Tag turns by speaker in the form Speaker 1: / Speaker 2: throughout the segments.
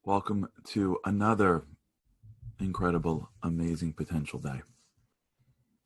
Speaker 1: Welcome to another incredible, amazing potential day.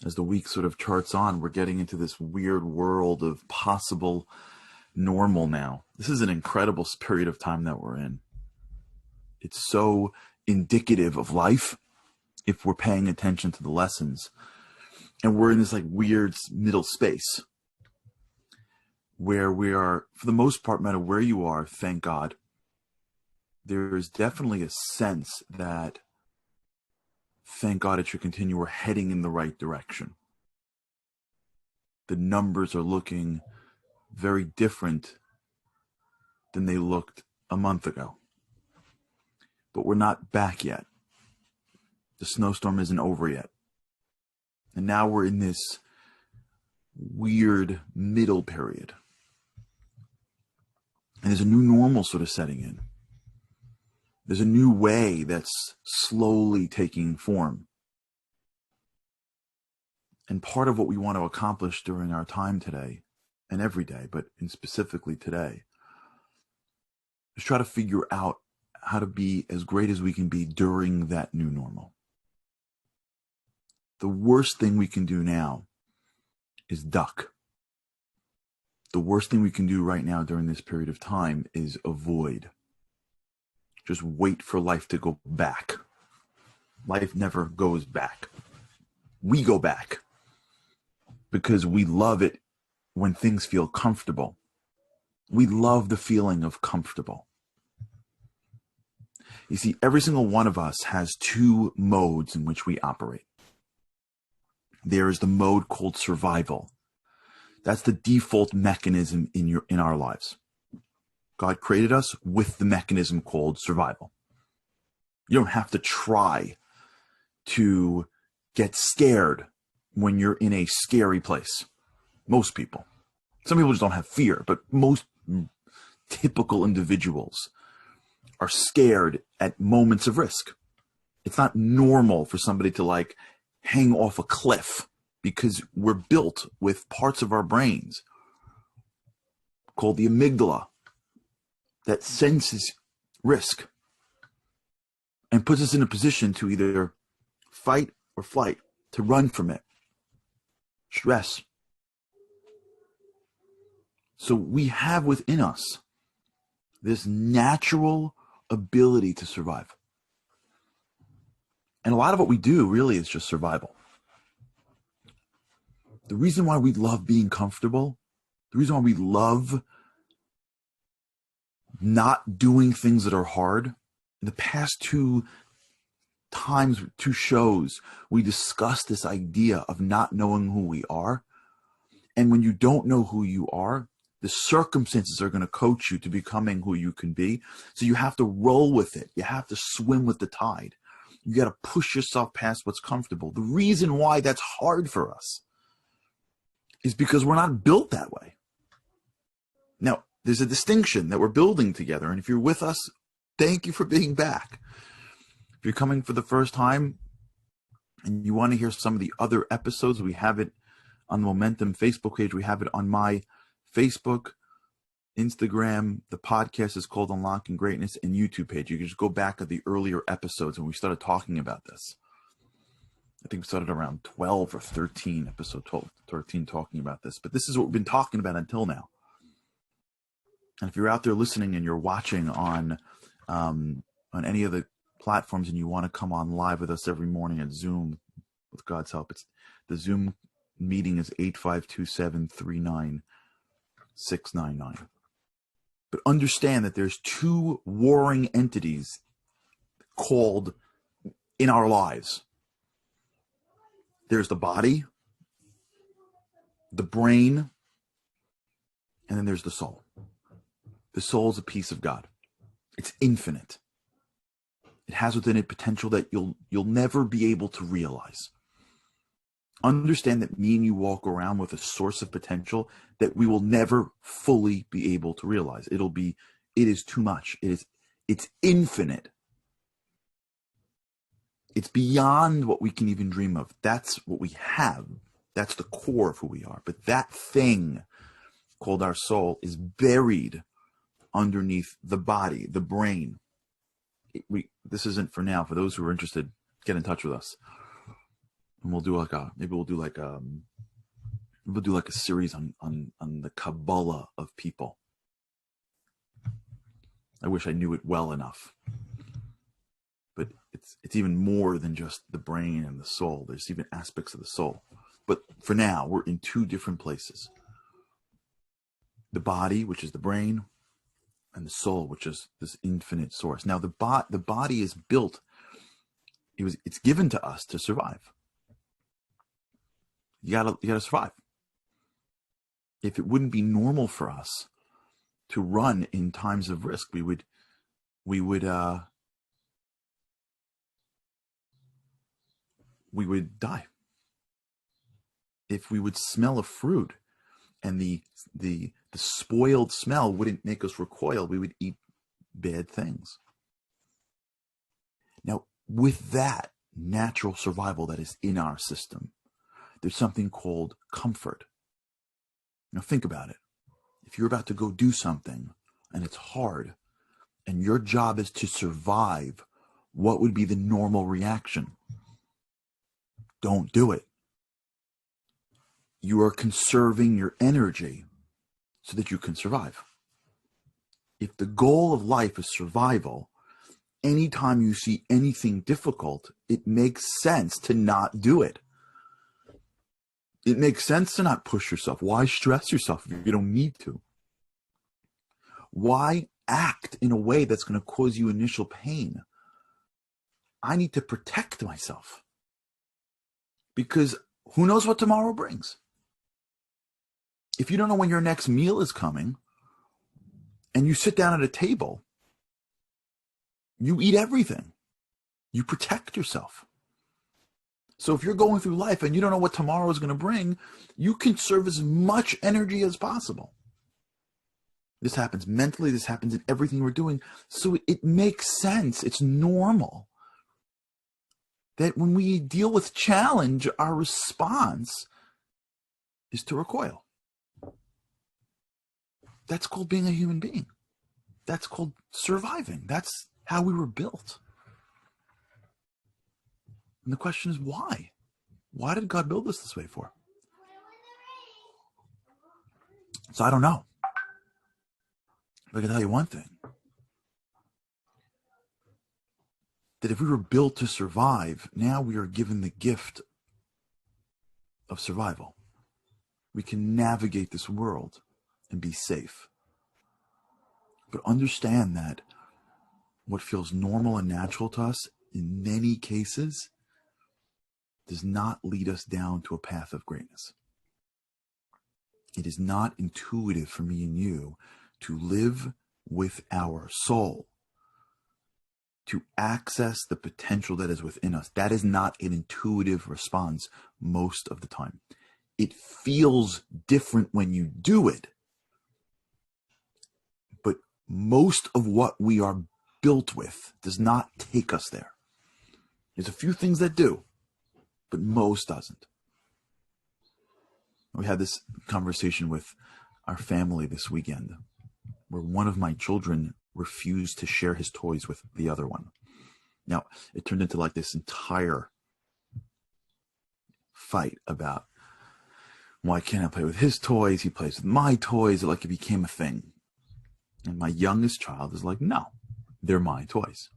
Speaker 1: As the week sort of charts on, we're getting into this weird world of possible normal now. This is an incredible period of time that we're in. It's so indicative of life if we're paying attention to the lessons. And we're in this like weird middle space where we are, for the most part, no matter where you are, thank God, there is definitely a sense that, thank God it should continue, we're heading in the right direction. The numbers are looking very different than they looked a month ago. But we're not back yet. The snowstorm isn't over yet. And now we're in this weird middle period. And there's a new normal sort of setting in. There's a new way that's slowly taking form. And part of what we want to accomplish during our time today, and every day, but specifically today, is try to figure out how to be as great as we can be during that new normal. The worst thing we can do now is duck. The worst thing we can do right now during this period of time is avoid. Just wait for life to go back. Life never goes back. We go back because we love it when things feel comfortable. We love the feeling of comfortable. You see, every single one of us has two modes in which we operate. There is the mode called survival. That's the default mechanism in our lives. God created us with the mechanism called survival. You don't have to try to get scared when you're in a scary place. Most people. Some people just don't have fear, but most typical individuals are scared at moments of risk. It's not normal for somebody to like hang off a cliff because we're built with parts of our brains called the amygdala that senses risk and puts us in a position to either fight or flight, to run from it. Stress. So we have within us this natural ability to survive. And a lot of what we do really is just survival. The reason why we love being comfortable, the reason why we love not doing things that are hard. In the past two shows, we discussed this idea of not knowing who we are. And when you don't know who you are, the circumstances are going to coach you to becoming who you can be. So you have to roll with it. You have to swim with the tide. You got to push yourself past what's comfortable. The reason why that's hard for us is because we're not built that way. Now, there's a distinction that we're building together. And if you're with us, thank you for being back. If you're coming for the first time and you want to hear some of the other episodes, we have it on the Momentum Facebook page. We have it on my Facebook, Instagram. The podcast is called Unlocking Greatness, and YouTube page. You can just go back to the earlier episodes when we started talking about this. I think we started around 12 or 13, episode 12, 13, talking about this. But this is what we've been talking about until now. And if you're out there listening and you're watching on any of the platforms and you want to come on live with us every morning at Zoom, with God's help, it's the Zoom meeting is 852739 699. But understand that there's two warring entities called in our lives. There's the body, the brain, and then there's the soul. The soul is a piece of God. It's infinite. It has within it potential that you'll never be able to realize. Understand that me and you walk around with a source of potential that we will never fully be able to realize. It is too much. It's infinite. It's beyond what we can even dream of. That's what we have. That's the core of who we are. But that thing called our soul is buried underneath the body, the brain. this isn't for now. For those who are interested, get in touch with us, and we'll do like a series on the Kabbalah of people. I wish I knew it well enough, but it's even more than just the brain and the soul. There's even aspects of the soul. But for now, we're in two different places: the body, which is the brain, and the soul, which is this infinite source. Now, the body is built. It's given to us to survive. You gotta survive. If it wouldn't be normal for us to run in times of risk, we would die. If we would smell a fruit and the spoiled smell wouldn't make us recoil, we would eat bad things. Now, with that natural survival that is in our system, there's something called comfort. Now think about it. If you're about to go do something and it's hard and your job is to survive, what would be the normal reaction? Don't do it. You are conserving your energy so that you can survive. If the goal of life is survival, anytime you see anything difficult, it makes sense to not do it. It makes sense to not push yourself. Why stress yourself if you don't need to? Why act in a way that's going to cause you initial pain? I need to protect myself because who knows what tomorrow brings? If you don't know when your next meal is coming and you sit down at a table, you eat everything. You protect yourself. So if you're going through life and you don't know what tomorrow is going to bring, you conserve as much energy as possible. This happens mentally. This happens in everything we're doing. So it makes sense. It's normal that when we deal with challenge, our response is to recoil. That's called being a human being. That's called surviving. That's how we were built. And the question is, why? Why did God build us this way for? So I don't know. But I can tell you one thing. That if we were built to survive, now we are given the gift of survival. We can navigate this world and be safe. But understand that what feels normal and natural to us, in many cases, does not lead us down to a path of greatness. It is not intuitive for me and you to live with our soul, to access the potential that is within us. That is not an intuitive response most of the time. It feels different when you do it, but most of what we are built with does not take us there. There's a few things that do, but most doesn't. We had this conversation with our family this weekend where one of my children refused to share his toys with the other one. Now, it turned into like this entire fight about why can't I play with his toys? He plays with my toys. Like it became a thing. And my youngest child is like, no, they're my toys.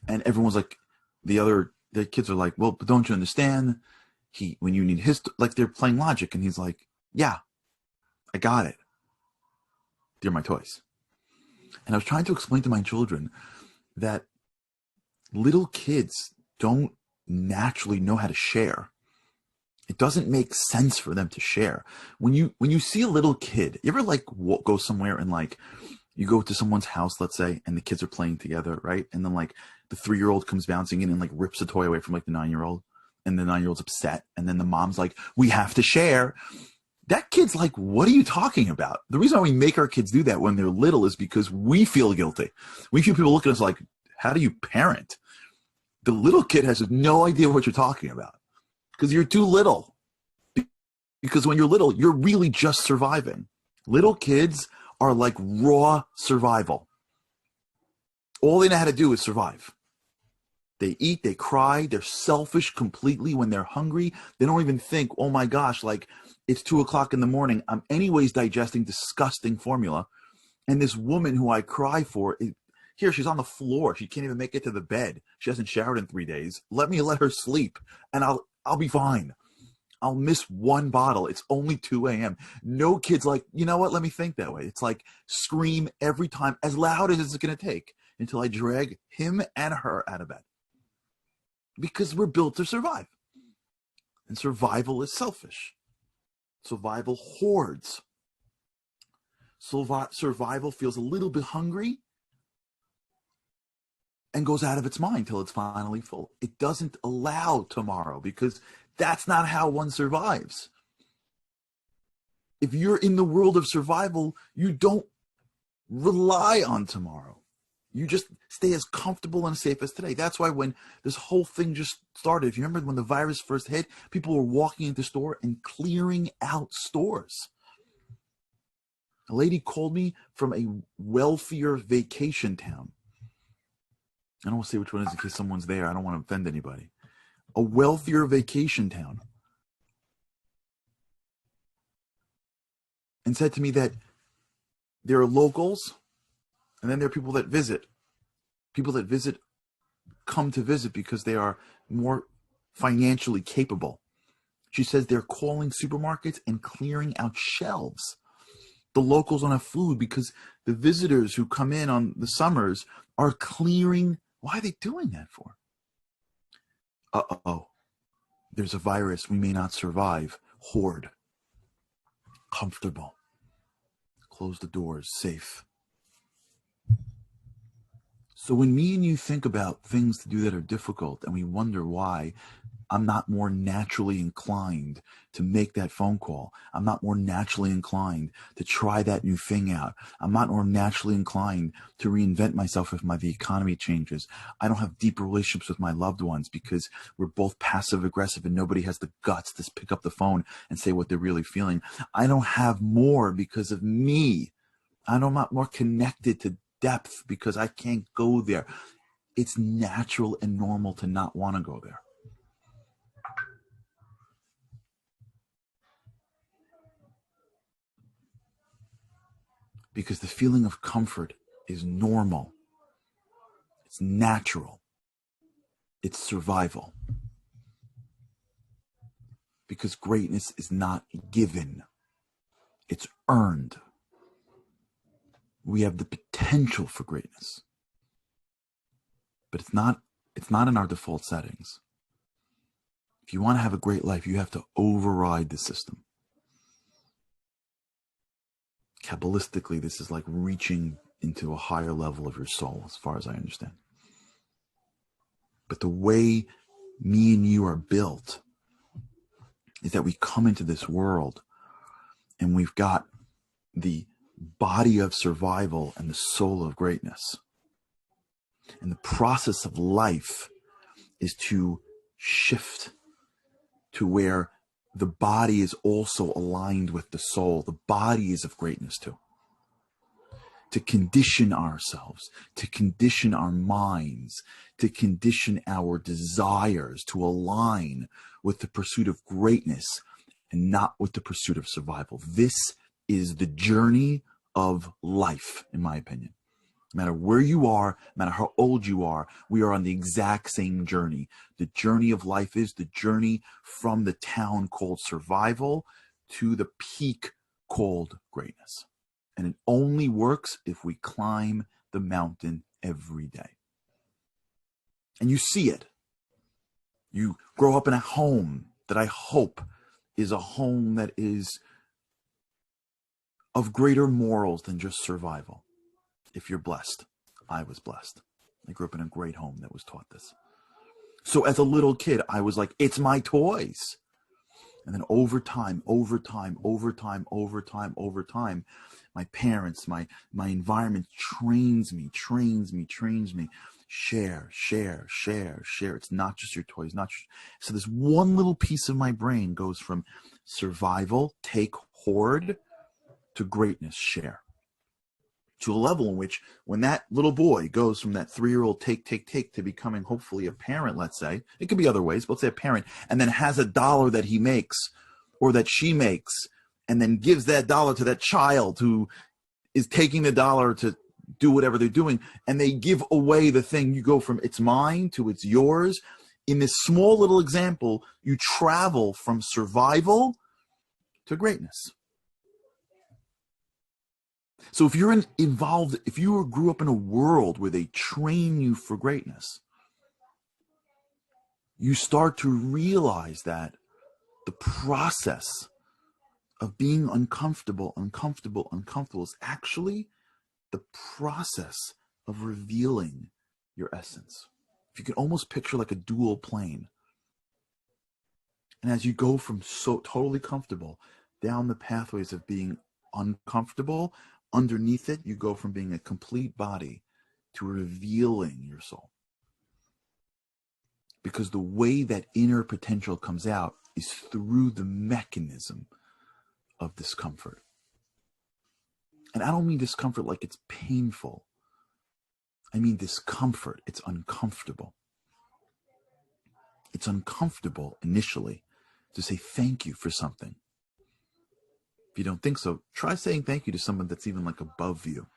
Speaker 1: And everyone's like, the kids are like, well, but don't you understand? When you need his, like they're playing logic. And he's like, yeah, I got it. They're my toys. And I was trying to explain to my children that little kids don't naturally know how to share. It doesn't make sense for them to share. When you see a little kid, you ever like go somewhere and like you go to someone's house, let's say, and the kids are playing together, right? And then like the 3-year-old comes bouncing in and like rips a toy away from like the 9-year-old, and the 9-year-old's upset, and then the mom's like, we have to share. That kid's like, what are you talking about? The reason why we make our kids do that when they're little is because we feel guilty. We feel people look at us like, how do you parent? The little kid has no idea what you're talking about because you're too little. Because when you're little, you're really just surviving. Little kids are like raw survival. All they know how to do is survive. They eat, they cry, they're selfish completely when they're hungry. They don't even think, oh my gosh, like it's 2 o'clock in the morning. I'm anyways digesting disgusting formula. And this woman who I cry for, here she's on the floor. She can't even make it to the bed. She hasn't showered in 3 days. Let her sleep and I'll be fine. I'll miss one bottle. It's only 2 a.m. No kid's like, you know what? Let me think that way. It's like scream every time as loud as it's going to take until I drag him and her out of bed. Because we're built to survive. And survival is selfish. Survival hoards. Survival feels a little bit hungry and goes out of its mind till it's finally full. It doesn't allow tomorrow because that's not how one survives. If you're in the world of survival, you don't rely on tomorrow. You just stay as comfortable and safe as today. That's why when this whole thing just started, if you remember when the virus first hit, people were walking into store and clearing out stores. A lady called me from a wealthier vacation town. I don't want to say which one it is in case someone's there. I don't want to offend anybody. A wealthier vacation town. And said to me that there are locals and then there are people that visit. People that visit come to visit because they are more financially capable. She says they're calling supermarkets and clearing out shelves. The locals don't have food because the visitors who come in on the summers are clearing. Why are they doing that for? Uh-oh. There's a virus. We may not survive. Hoard. Comfortable. Close the doors. Safe. So when me and you think about things to do that are difficult and we wonder why I'm not more naturally inclined to make that phone call. I'm not more naturally inclined to try that new thing out. I'm not more naturally inclined to reinvent myself if the economy changes. I don't have deep relationships with my loved ones because we're both passive aggressive and nobody has the guts to pick up the phone and say what they're really feeling. I don't have more because of me. I'm not more connected to depth because I can't go there. It's natural and normal to not want to go there. Because the feeling of comfort is normal. It's natural. It's survival. Because greatness is not given. It's earned. We have the potential for greatness. But it's not in our default settings. If you want to have a great life, you have to override the system. Kabbalistically, this is like reaching into a higher level of your soul, as far as I understand. But the way me and you are built is that we come into this world and we've got the body of survival and the soul of greatness. And the process of life is to shift to where the body is also aligned with the soul. The body is of greatness too. To condition ourselves, to condition our minds, to condition our desires to align with the pursuit of greatness and not with the pursuit of survival. This is the journey of life, in my opinion. No matter where you are, no matter how old you are, we are on the exact same journey. The journey of life is the journey from the town called survival to the peak called greatness. And it only works if we climb the mountain every day. And you see it. You grow up in a home that I hope is a home that is of greater morals than just survival. If you're blessed, I was blessed. I grew up in a great home that was taught this. So as a little kid, I was like, it's my toys. And then over time, my parents, my environment trains me. Share. It's not just your toys. So this one little piece of my brain goes from survival, take, hoard, to greatness, share. to a level in which when that little boy goes from that 3-year-old take to becoming hopefully a parent, let's say, it could be other ways, but let's say a parent, and then has $1 that he makes or that she makes, and then gives that $1 to that child who is taking the $1 to do whatever they're doing, and they give away the thing. You go from it's mine to it's yours. In this small little example, you travel from survival to greatness. So if you're involved, if you grew up in a world where they train you for greatness, you start to realize that the process of being uncomfortable is actually the process of revealing your essence. If you can almost picture like a dual plane. And as you go from so totally comfortable down the pathways of being uncomfortable, underneath it, you go from being a complete body to revealing your soul. Because the way that inner potential comes out is through the mechanism of discomfort. And I don't mean discomfort like it's painful. I mean discomfort. It's uncomfortable. It's uncomfortable initially to say thank you for something. If you don't think so, try saying thank you to someone that's even like above you.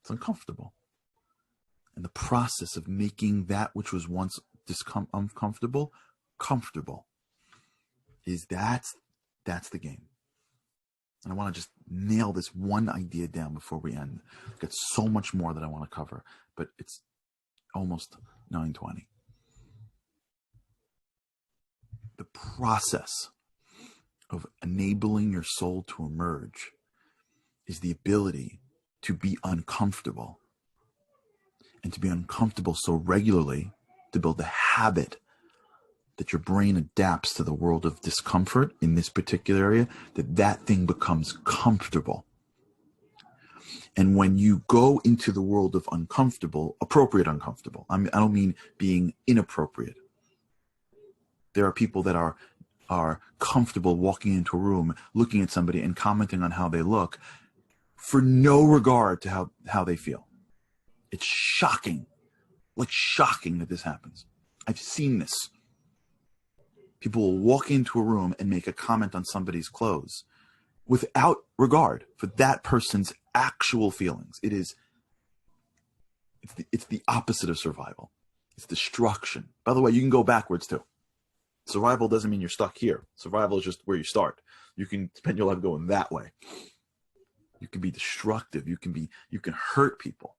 Speaker 1: It's uncomfortable. And the process of making that which was once uncomfortable, comfortable, is that's the game. And I want to just nail this one idea down before we end. I've got so much more that I want to cover, but it's almost 9:20. The process of enabling your soul to emerge is the ability to be uncomfortable, and to be uncomfortable so regularly to build a habit that your brain adapts to the world of discomfort in this particular area, that thing becomes comfortable. And when you go into the world of uncomfortable, appropriate uncomfortable, I don't mean being inappropriate. There are people that are comfortable walking into a room, looking at somebody and commenting on how they look for no regard to how they feel. It's shocking, like shocking that this happens. I've seen this. People will walk into a room and make a comment on somebody's clothes without regard for that person's actual feelings. It's the opposite of survival. It's destruction. By the way, you can go backwards too. Survival doesn't mean you're stuck here. Survival is just where you start. You can spend your life going that way. You can be destructive. You can hurt people.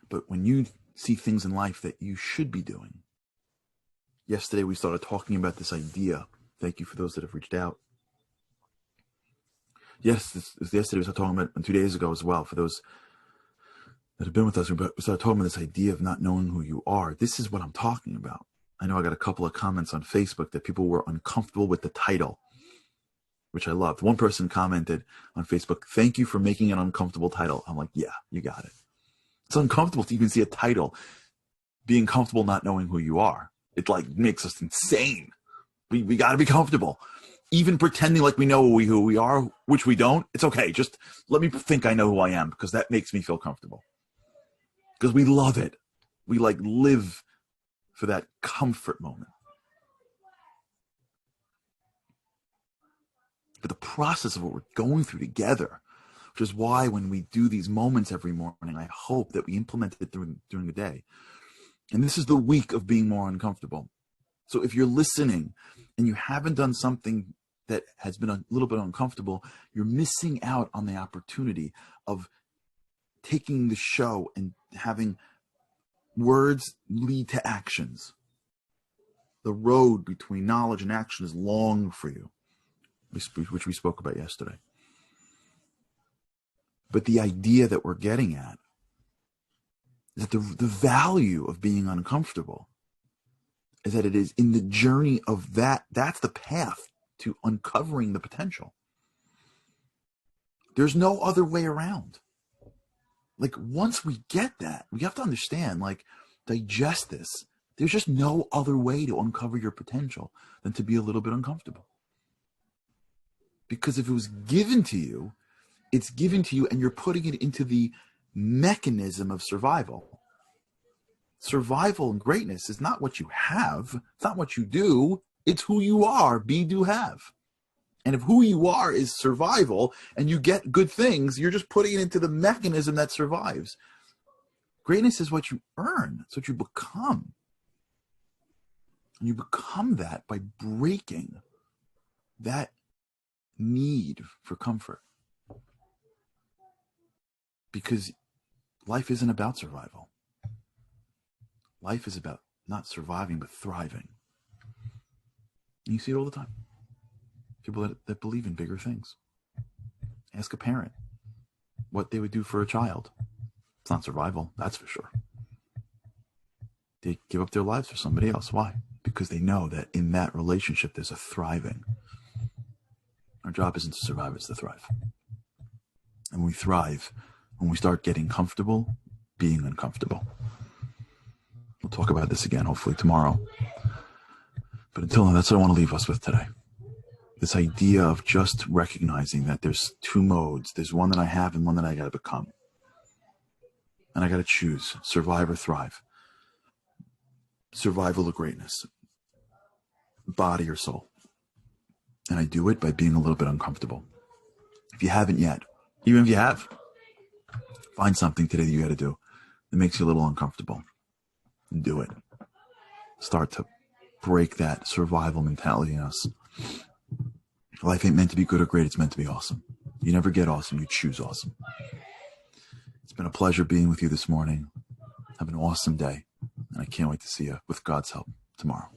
Speaker 1: But when you see things in life that you should be doing, yesterday we started talking about this idea. Thank you for those that have reached out. Yes, yesterday we started talking about, and 2 days ago as well, for those that have been with us, we started talking about this idea of not knowing who you are. This is what I'm talking about. I know I got a couple of comments on Facebook that people were uncomfortable with the title, which I loved. One person commented on Facebook, "Thank you for making an uncomfortable title." I'm like, yeah, you got it. It's uncomfortable to even see a title. Being comfortable not knowing who you are. It like makes us insane. We got to be comfortable. Even pretending like we know who we are, which we don't, it's okay. Just let me think I know who I am, because that makes me feel comfortable. Because we love it. We like live for that comfort moment. But the process of what we're going through together, which is why when we do these moments every morning, I hope that we implement it during the day. And this is the week of being more uncomfortable. So if you're listening and you haven't done something that has been a little bit uncomfortable, you're missing out on the opportunity of taking the show and having words lead to actions. The road between knowledge and action is long for you, which we spoke about yesterday. But the idea that we're getting at is that the value of being uncomfortable is that it is in the journey of that's the path to uncovering the potential. There's no other way around. Like, once we get that, we have to understand, like, digest this. There's just no other way to uncover your potential than to be a little bit uncomfortable. Because if it was given to you It's given to you and you're putting it into the mechanism of survival. Survival and greatness is not what you have. It's not what you do. It's who you are. Be, do, have. And if who you are is survival and you get good things, you're just putting it into the mechanism that survives. Greatness is what you earn. It's what you become. And you become that by breaking that need for comfort. Because life isn't about survival. Life is about not surviving, but thriving. And you see it all the time. People that believe in bigger things. Ask a parent what they would do for a child. It's not survival, that's for sure. They give up their lives for somebody else. Why? Because they know that in that relationship there's a thriving. Our job isn't to survive, it's to thrive. And we thrive when we start getting comfortable being uncomfortable. We'll talk about this again, hopefully tomorrow. But until then, that's what I want to leave us with today. This idea of just recognizing that there's two modes. There's one that I have and one that I got to become. And I got to choose, survive or thrive. Survival or greatness. Body or soul. And I do it by being a little bit uncomfortable. If you haven't yet, even if you have, find something today that you got to do that makes you a little uncomfortable. And do it. Start to break that survival mentality in us. Life ain't meant to be good or great. It's meant to be awesome. You never get awesome. You choose awesome. It's been a pleasure being with you this morning. Have an awesome day. And I can't wait to see you, with God's help, tomorrow.